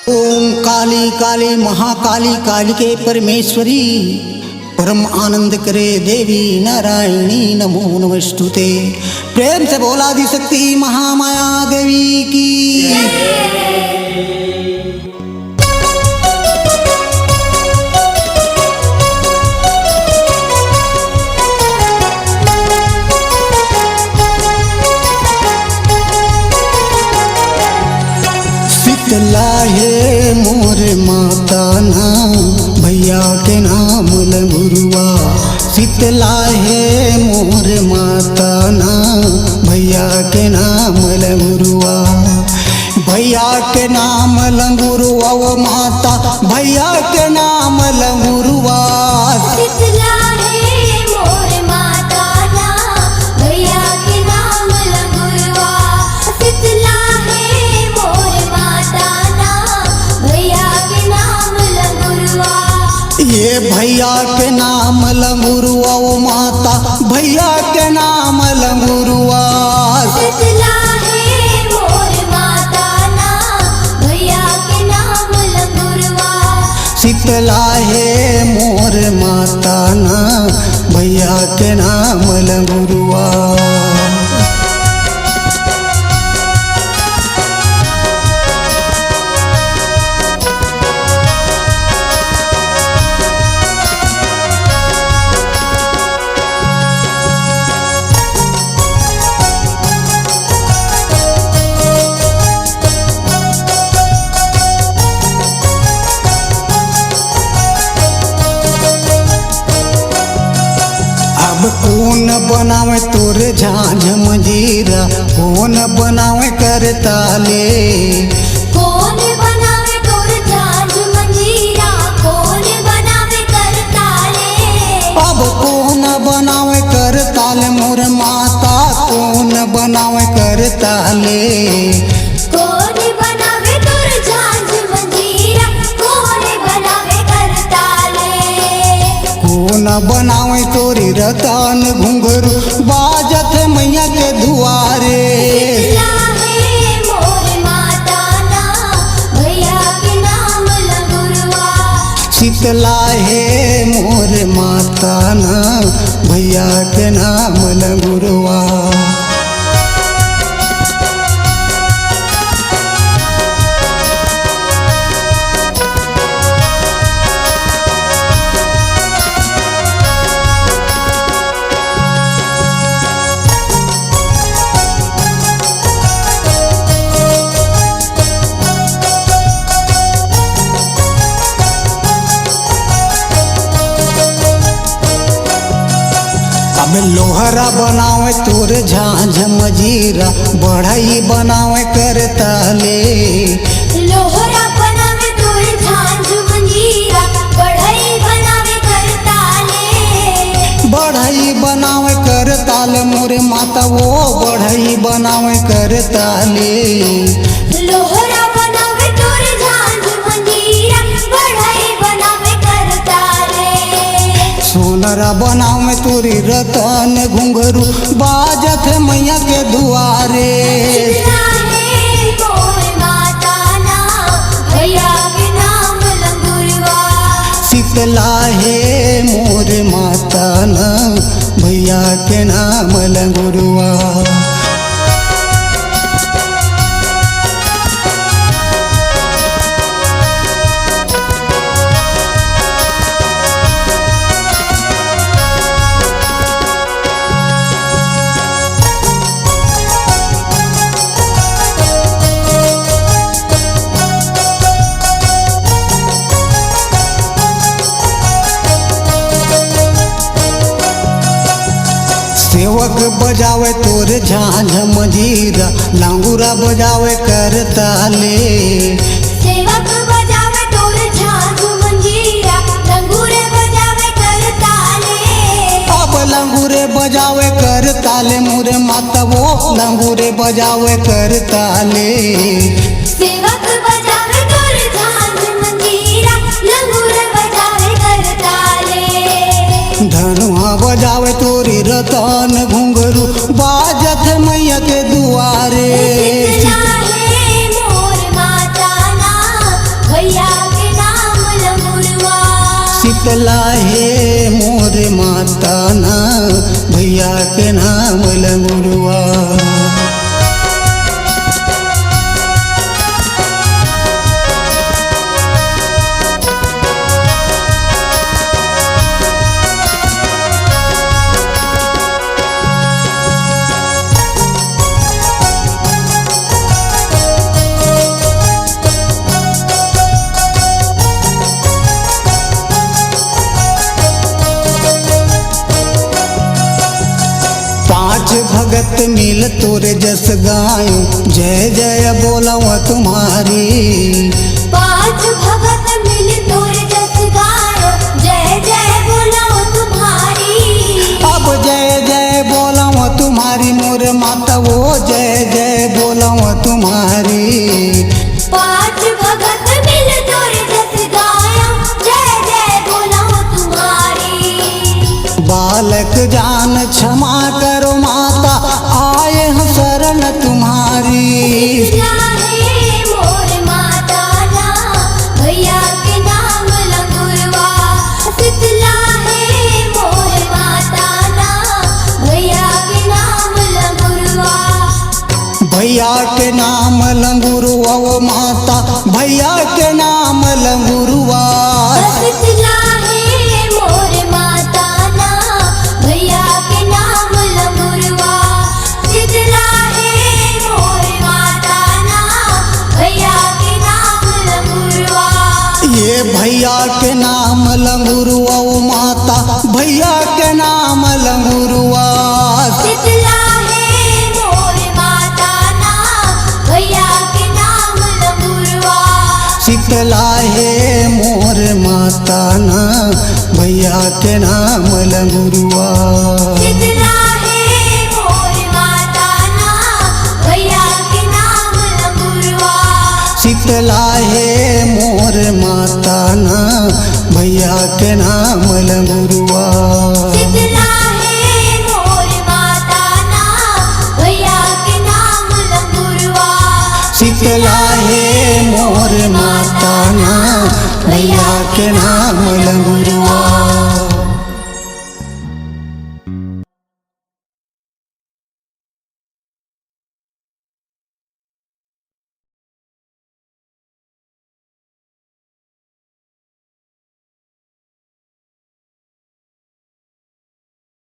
ओम काली काली महाकाली कालिके परमेश्वरी परम आनंद करे देवी नारायणी नमो नमस्तुते। प्रेम से बोला दी शक्ति महामाया देवी की। शीतला है मोर माता ना भैया के नाम लंगुरुआ। शीतला है मोर माता ना भैया के नाम लंगुरुआ। भैया के नाम लंगुरुआ वो माता भैया के नाम लंगुरुआ। शीतला है मोर माता ना भैया के नाम लंगुरुआ। शीतला है मोर माता ना भैया के नाम लंगुरुआ। ये भैया के नाम लंगुरुआ वो माता भैया के नाम लंगुरुआ। शीतला है मोर माता ना भैया के नाम लंगुरुआ। शीतला है मोर माता ना भैया के नाम लंगुरुआ। अब कौन बनावे तोर झांझ मंजीरा, कौन बनावे करताले। कौन बनावे तोर झांझ मंजीरा, कौन बनावे करताले। अब कौन बनावे करताले मोर माता कौन बनावे करताले। कौन बनावे तोर झांझ मंजीरा, कौन बनावे करताले। कौन बनावे तोरी रतन घुंघरू बाजत मैया के दुआरे। शीतला है मोर माता ना भैया के नाम लंगुरुआ। शीतला है मोर माता ना भैया के नाम लंगुरुआ। अब लोहरा बनावे तोर झांझ मजीरा, बढ़ई बनावे करताले। लोहरा बनावे तोर झांझ मंजीरा, बढ़ई बनावे करताले। बढ़ई बनावे करताले मोरे माता वो बढ़ई बनावे करताले। लोहरा बनावे तोर झांझ मंजीरा, बढ़ई बनावे करताले। सोनरा बनावे तोरी रतन घुंघरू बाजत मैया के दुआरे। शीतला है मोर माता ना भैया के नाम लंगुरुआ। शीतला है मोर माता ना भैया के नाम लंगुरुआ। सेवक बजावे तोर झांझ मजीरा, लांगुरा बजावे करताले। सेवक बजावे तोर झांझ मंजीरा, लंगूरे बजावे करताले। अब लंगूरे बजावे करताले मोरे माता वो लंगूरे बजावे करताले। सेवक बजावे तोर झांझ मंजीरा, लंगूरे बजावे करताले। धनुआ बजावे तोरी रतन घुंघरू बाजत मैया के दुआरे। शीतला है मोर माता ना शीतला है मोर माता ना भैया के नाम लंगुरवा। भगत मिल तोर जस गायो जय जय बोलव तुम्हारी। पांच भगत मिल तोर जस गायो जय जय बोलव तुम्हारी। अब जय जय बोलव तुम्हारी मोर माता वो जय जय बोलव तुम्हारी। पांच भगत मिल तोर जस गायो जय जय बोलव तुम्हारी। बालक जान क्षमा करो माता आए हैं शरण तुम्हारी। शीतला है मोर माता ना भैया के नाम लंगुरवा। शीतला है मोर माता ना भैया के नाम लंगुरवा। भैया के नाम लंगुरवा वो माता भैया के नाम लंगुरवा। शीतला है मोर माता ना भैया के नाम लंगुरवा। शीतला है मोर माता ना भैया के नाम लंगुरवा। ये भैया के नाम लंगुरवा वो माता भैया के नाम लंगुरवा। शीतला है मोर माता ना भैया के नाम लंगुरवा। शीतला है मोर माता ना भैया के नाम लंगुरवा। शीतला है मोर माता ना भैया के नाम लंगुरवा। शीतला है मोर माता ना भैया के नाम लंगुरवा। शीतला है मोर माता ना भैया के नाम लंगुरवा। शीतला है मोर माता ना भैया के नाम लंगुरवा।